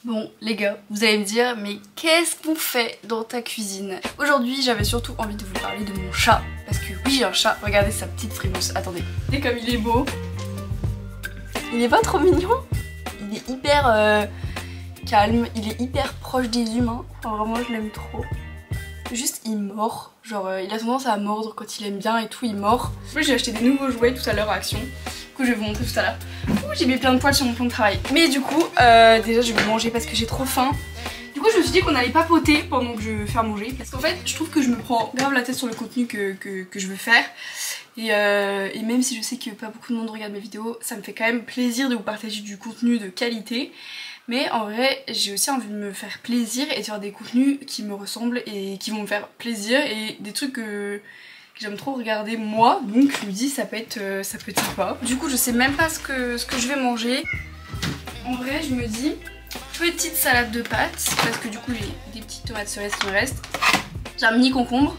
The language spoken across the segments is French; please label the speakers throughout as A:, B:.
A: Bon les gars, vous allez me dire mais qu'est-ce qu'on fait dans ta cuisine? Aujourd'hui j'avais surtout envie de vous parler de mon chat. Parce que oui j'ai un chat, regardez sa petite frimousse, attendez. Et comme il est beau. Il est pas trop mignon? Il est hyper calme, il est hyper proche des humains. Enfin, vraiment je l'aime trop. Juste il mord, genre il a tendance à mordre quand il aime bien et tout, il mord. En plus j'ai acheté des nouveaux jouets tout à l'heure à Action. Du coup je vais vous montrer tout à l'heure. J'ai mis plein de poils sur mon plan de travail. Mais du coup déjà je vais manger parce que j'ai trop faim. Du coup je me suis dit qu'on allait papoter pendant que je vais faire manger. Parce qu'en fait je trouve que je me prends grave la tête sur le contenu que je veux faire. Et même si je sais que pas beaucoup de monde regarde mes vidéos, ça me fait quand même plaisir de vous partager du contenu de qualité. Mais en vrai j'ai aussi envie de me faire plaisir et de faire des contenus qui me ressemblent et qui vont me faire plaisir. Et des trucs que j'aime trop regarder moi, donc je me dis ça peut être sympa. Du coup je sais même pas ce que je vais manger. En vrai je me dis petite salade de pâtes parce que du coup j'ai des petites tomates cerises qui me restent. J'ai un mini concombre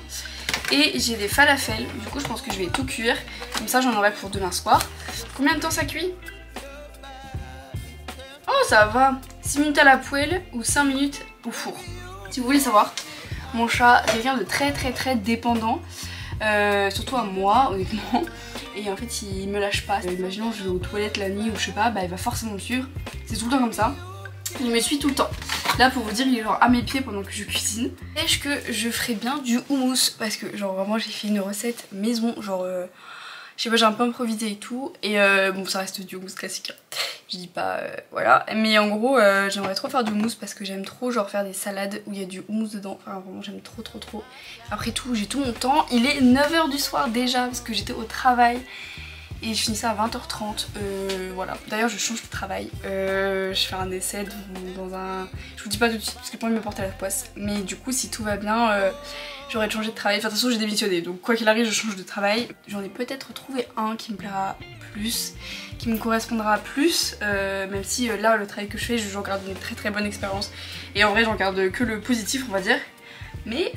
A: et j'ai des falafels. Du coup je pense que je vais tout cuire, comme ça j'en aurai pour demain soir. Combien de temps ça cuit? Oh ça va, 6 minutes à la poêle ou 5 minutes au four. Si vous voulez savoir, mon chat c'est quelqu'un de très dépendant. Surtout à moi honnêtement, et en fait il me lâche pas. Imaginons je vais aux toilettes la nuit ou je sais pas, bah il va forcément me suivre, c'est tout le temps comme ça, il me suit tout le temps. Là pour vous dire il est genre à mes pieds pendant que je cuisine. Est-ce que je ferais bien du houmous parce que genre vraiment j'ai fait une recette maison, genre je sais pas, j'ai un peu improvisé et tout, et bon ça reste du houmous classique, je dis pas voilà, mais en gros j'aimerais trop faire du houmous parce que j'aime trop genre faire des salades où il y a du houmous dedans, enfin vraiment j'aime trop. Après tout j'ai tout mon temps, il est 9 h du soir déjà parce que j'étais au travail et je finissais à 20 h 30, voilà. D'ailleurs je change de travail, je fais un essai dans un... Je vous dis pas tout de suite parce que j'ai pas envie de me porter la poisse, mais du coup si tout va bien j'aurais changé de travail. Enfin de toute façon j'ai démissionné, donc quoi qu'il arrive je change de travail. J'en ai peut-être trouvé un qui me plaira plus, qui me correspondra plus, même si là le travail que je fais j'en garde une très bonne expérience. Et en vrai j'en garde que le positif on va dire. Mais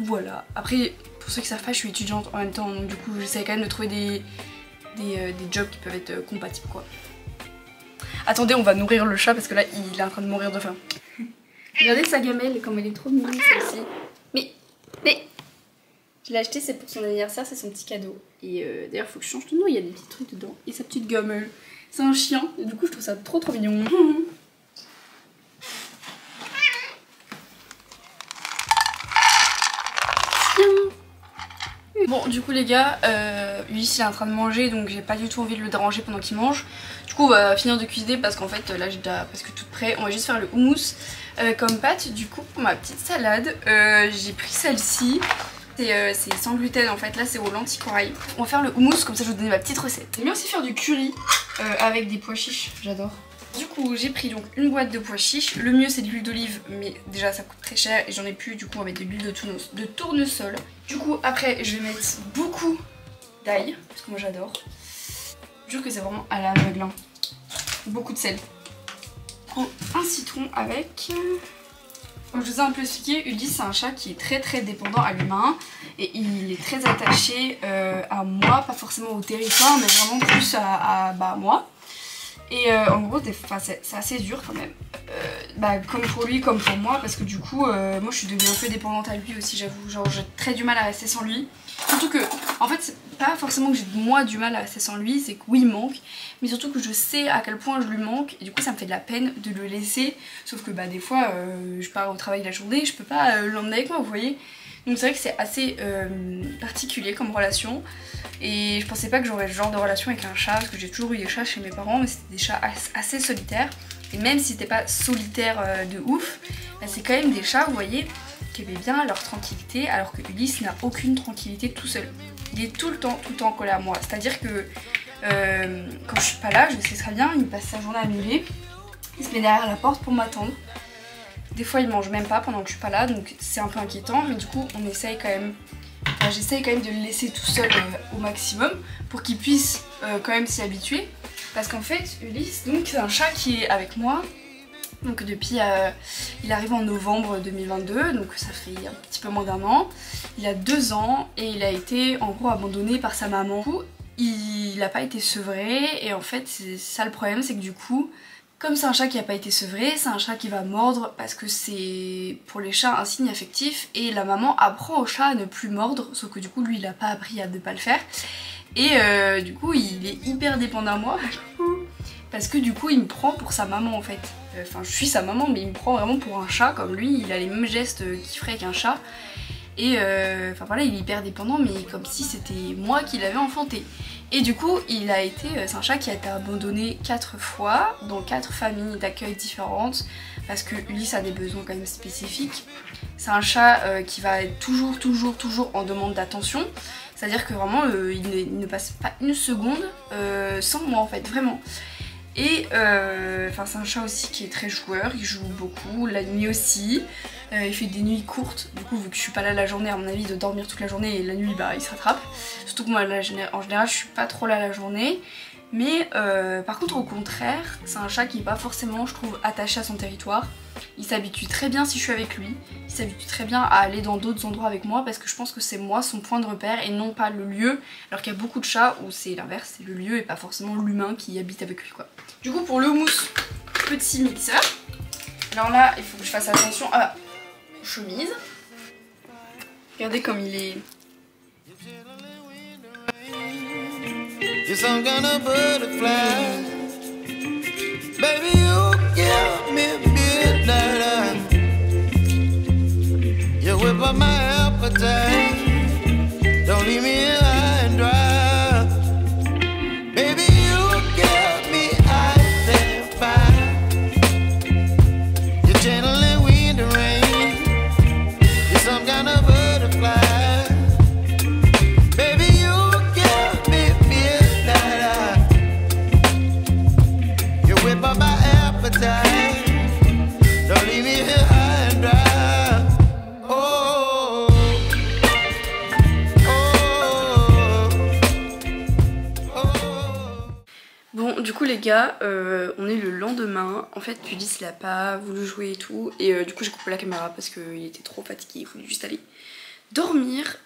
A: voilà. Après pour ceux qui savent pas je suis étudiante en même temps, donc du coup j'essaie quand même de trouver des jobs qui peuvent être compatibles quoi. Attendez on va nourrir le chat parce que là il est en train de mourir de faim. Regardez sa gamelle comme elle est trop mignonne celle-ci. Mais je l'ai acheté, c'est pour son anniversaire, c'est son petit cadeau. Et d'ailleurs faut que je change de nom, il y a des petits trucs dedans. Et sa petite gamelle. C'est un chien, et du coup je trouve ça trop mignon. Bon du coup les gars, Ulysse il est en train de manger donc j'ai pas du tout envie de le déranger pendant qu'il mange. Du coup on va finir de cuisiner parce qu'en fait là j'ai déjà presque tout prêt. On va juste faire le houmous comme pâte. Du coup pour ma petite salade, j'ai pris celle-ci. C'est sans gluten en fait, là c'est au lentilles corail. On va faire le houmous, comme ça je vais vous donner ma petite recette. J'aime bien aussi faire du curry avec des pois chiches, j'adore. Du coup j'ai pris donc une boîte de pois chiches. Le mieux c'est de l'huile d'olive mais déjà ça coûte très cher et j'en ai plus, du coup on va mettre de l'huile de tournesol. Du coup après je vais mettre beaucoup d'ail, parce que moi j'adore. Je jure que c'est vraiment à l'aveugle, hein. Beaucoup de sel. Un citron avec... Comme je vous ai un peu expliqué, Ulysse c'est un chat qui est très dépendant à l'humain et il est très attaché à moi, pas forcément au territoire mais vraiment plus à moi. Et en gros c'est assez dur quand même, comme pour lui comme pour moi, parce que du coup moi je suis devenue un peu dépendante à lui aussi, j'avoue, genre j'ai très du mal à rester sans lui. Surtout que en fait c'est pas forcément que j'ai moi du mal à rester sans lui, c'est que oui il manque, mais surtout que je sais à quel point je lui manque et du coup ça me fait de la peine de le laisser. Sauf que des fois je pars au travail la journée, je peux pas l'emmener avec moi, vous voyez. Donc c'est vrai que c'est assez particulier comme relation. Et je pensais pas que j'aurais ce genre de relation avec un chat, parce que j'ai toujours eu des chats chez mes parents, mais c'était des chats assez solitaires. Et même si c'était pas solitaire de ouf, c'est quand même des chats, vous voyez, qui avaient bien leur tranquillité, alors que Ulysse n'a aucune tranquillité tout seul. Il est tout le temps collé à moi. C'est-à-dire que quand je suis pas là, je sais très bien, il passe sa journée à miauler, il se met derrière la porte pour m'attendre. Des fois il mange même pas pendant que je suis pas là, donc c'est un peu inquiétant, mais du coup on essaye quand même. J'essaye quand même de le laisser tout seul au maximum pour qu'il puisse quand même s'y habituer, parce qu'en fait Ulysse donc c'est un chat qui est avec moi donc depuis il arrive en novembre 2022, donc ça fait un petit peu moins d'un an. Il a 2 ans et il a été en gros abandonné par sa maman. Du coup, il n'a pas été sevré et en fait c'est ça le problème, c'est que du coup Comme c'est un chat qui n'a pas été sevré, c'est un chat qui va mordre parce que c'est pour les chats un signe affectif et la maman apprend au chat à ne plus mordre, sauf que du coup lui il a pas appris à ne pas le faire et du coup il est hyper dépendant à moi parce que du coup il me prend pour sa maman en fait. Enfin je suis sa maman mais il me prend vraiment pour un chat comme lui, il a les mêmes gestes qu'il ferait avec un chat et enfin voilà il est hyper dépendant mais comme si c'était moi qui l'avais enfanté. Et du coup, c'est un chat qui a été abandonné 4 fois dans 4 familles d'accueil différentes parce que Ulysse a des besoins quand même spécifiques. C'est un chat qui va être toujours en demande d'attention. C'est-à-dire que vraiment, il ne passe pas une seconde sans moi en fait, vraiment. Et c'est un chat aussi qui est très joueur, il joue beaucoup, la nuit aussi. Il fait des nuits courtes, du coup vu que je suis pas là la journée, à mon avis de dormir toute la journée et la nuit bah il se rattrape. Surtout que moi là, en général je suis pas trop là la journée. Mais par contre au contraire, c'est un chat qui est pas forcément je trouve attaché à son territoire. Il s'habitue très bien si je suis avec lui, il s'habitue très bien à aller dans d'autres endroits avec moi parce que je pense que c'est moi son point de repère et non pas le lieu. Alors qu'il y a beaucoup de chats où c'est l'inverse, c'est le lieu et pas forcément l'humain qui habite avec lui quoi. Du coup pour le houmous, petit mixeur. Alors là il faut que je fasse attention à chemise. Regardez comme il est.
B: Baby, you give me midnight. You whip up my appetite. Don't leave me here high and dry. Baby, you give me ice and fire. You're channeling wind and rain. You're some kind of butterfly. Baby, you give me midnight. You whip up my appetite. Don't leave me here high and dry. Oh, oh, oh.
A: Bon, du coup les gars, on est le lendemain. En fait, Ulysse il a pas voulu jouer et tout. Et du coup j'ai coupé la caméra parce qu'il était trop fatigué, il voulait juste aller dormir.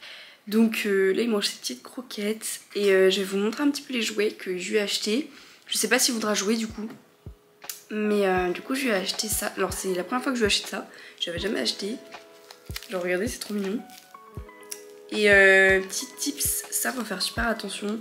A: Donc là il mange ses petites croquettes. Et je vais vous montrer un petit peu les jouets que je lui ai achetés. Je sais pas s'il voudra jouer du coup. Mais du coup je lui ai acheté ça. Alors c'est la première fois que je lui achète ça. J'avais jamais acheté. Genre regardez c'est trop mignon. Et petit tips, ça faut faire super attention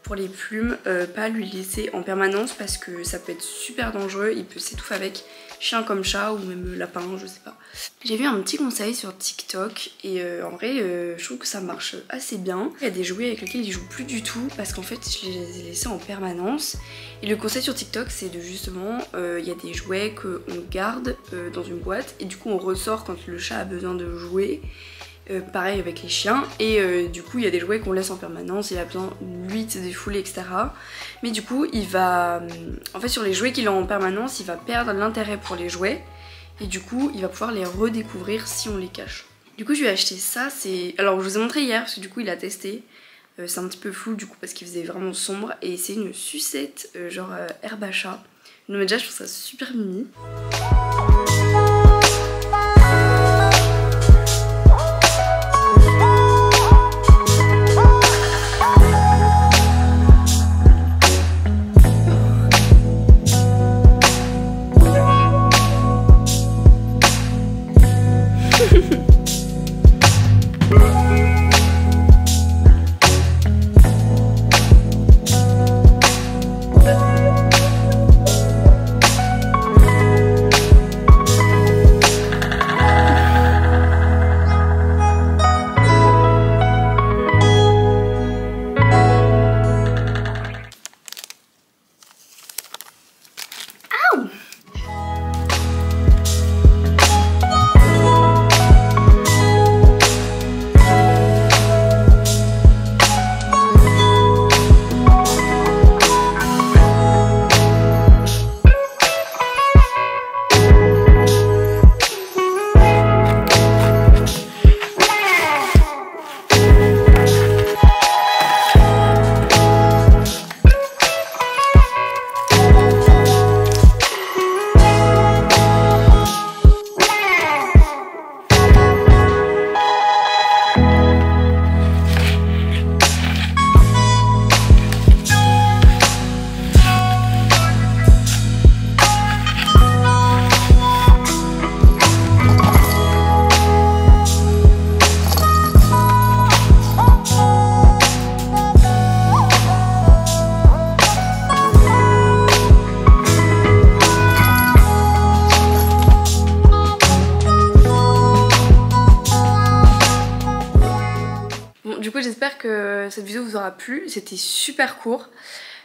A: pour les plumes, pas lui laisser en permanence parce que ça peut être super dangereux, il peut s'étouffer avec, chien comme chat ou même lapin, je sais pas. J'ai vu un petit conseil sur TikTok et en vrai je trouve que ça marche assez bien. Il y a des jouets avec lesquels il joue plus du tout parce qu'en fait je les ai laissés en permanence. Et le conseil sur TikTok c'est de justement, il y a des jouets qu'on garde dans une boîte et du coup on ressort quand le chat a besoin de jouer. Pareil avec les chiens et du coup il y a des jouets qu'on laisse en permanence, il a besoin lui de se défouler etc. Mais du coup il va, en fait sur les jouets qu'il a en permanence il va perdre l'intérêt pour les jouets et du coup il va pouvoir les redécouvrir si on les cache. Du coup je lui ai acheté ça, c'est, alors je vous ai montré hier parce que du coup il a testé, c'est un petit peu flou du coup parce qu'il faisait vraiment sombre et c'est une sucette genre herbe à chat. Mais déjà je trouve ça super mimi. cette vidéo vous aura plu. C'était super court.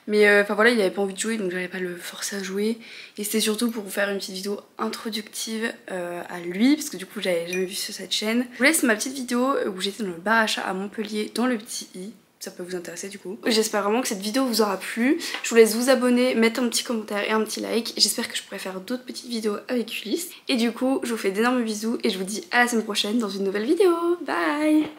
A: Mais enfin voilà, il avait pas envie de jouer donc j'allais pas le forcer à jouer. Et c'était surtout pour vous faire une petite vidéo introductive à lui, parce que du coup j'avais jamais vu sur cette chaîne. Je vous laisse ma petite vidéo où j'étais dans le bar à chat à Montpellier, dans le petit i. Ça peut vous intéresser du coup. J'espère vraiment que cette vidéo vous aura plu. Je vous laisse vous abonner, mettre un petit commentaire et un petit like. J'espère que je pourrai faire d'autres petites vidéos avec Ulysse. Et du coup, je vous fais d'énormes bisous et je vous dis à la semaine prochaine dans une nouvelle vidéo. Bye!